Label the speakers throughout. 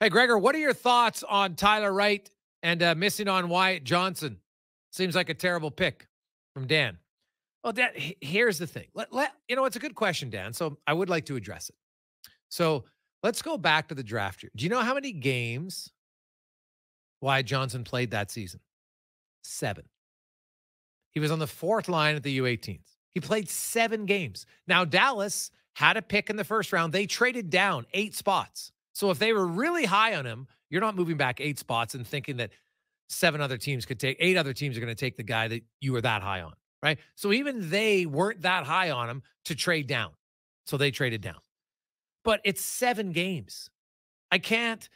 Speaker 1: Hey, Gregor, what are your thoughts on Tyler Wright and missing on Wyatt Johnston? Seems like a terrible pick from Dan. Well, Dan, here's the thing. It's a good question, Dan. So I would like to address it. So let's go back to the draft year. Do you know how many games Wyatt Johnston played that season? 7. He was on the 4th line at the U18s. He played 7 games. Now, Dallas had a pick in the first round. They traded down 8 spots. So if they were really high on him, you're not moving back 8 spots and thinking that 8 other teams are going to take the guy that you were that high on, right? So even they weren't that high on him to trade down. So they traded down. But it's 7 games. I can't.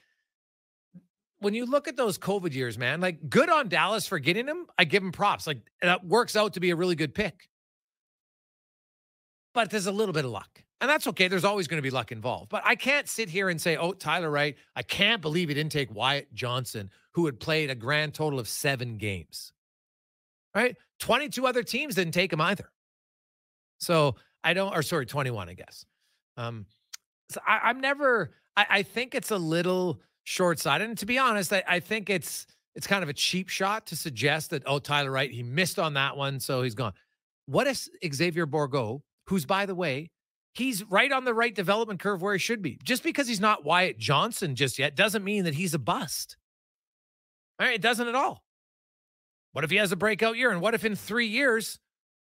Speaker 1: When you look at those COVID years, man, like good on Dallas for getting him. I give him props. Like that works out to be a really good pick. But there's a little bit of luck. And that's okay. There's always going to be luck involved. But I can't sit here and say, oh, Tyler Wright, I can't believe he didn't take Wyatt Johnston, who had played a grand total of 7 games. Right? 22 other teams didn't take him either. So 21, I guess. I think it's a little short-sighted. And to be honest, I think it's kind of a cheap shot to suggest that, oh, Tyler Wright, he missed on that one, so he's gone. What if Xavier Bourgault, who's, by the way, he's right on the right development curve where he should be. Just because he's not Wyatt Johnston just yet doesn't mean that he's a bust. All right, it doesn't at all. What if he has a breakout year? And what if in 3 years,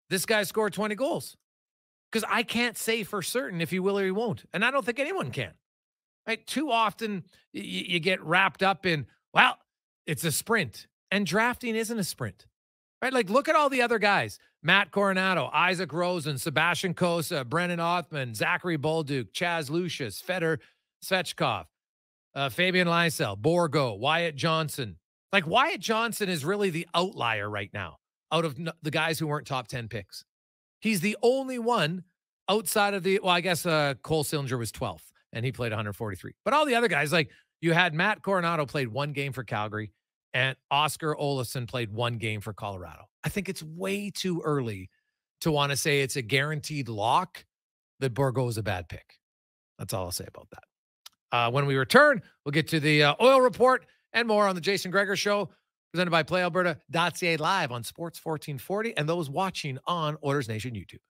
Speaker 1: this guy scored 20 goals? Because I can't say for certain if he will or he won't. And I don't think anyone can. Right? Too often, you get wrapped up in, well, it's a sprint. And drafting isn't a sprint. Right? Like, look at all the other guys. Matt Coronado, Isaac Rosen, Sebastian Cossa, Brennan Othman, Zachary Bolduc, Chaz Lucius, Fedor Svechkov, Fabian Lysell, Bourgault, Wyatt Johnston. Like, Wyatt Johnston is really the outlier right now out of the guys who weren't top 10 picks. He's the only one outside of I guess Cole Sillinger was 12th, and he played 143. But all the other guys, like, you had Matt Coronado played 1 game for Calgary, and Oscar Olofsson played 1 game for Colorado. I think it's way too early to want to say it's a guaranteed lock that Bourgault is a bad pick. That's all I'll say about that. When we return, we'll get to the oil report and more on the Jason Gregor Show, presented by PlayAlberta.ca live on Sports 1440 and those watching on Oilers Nation YouTube.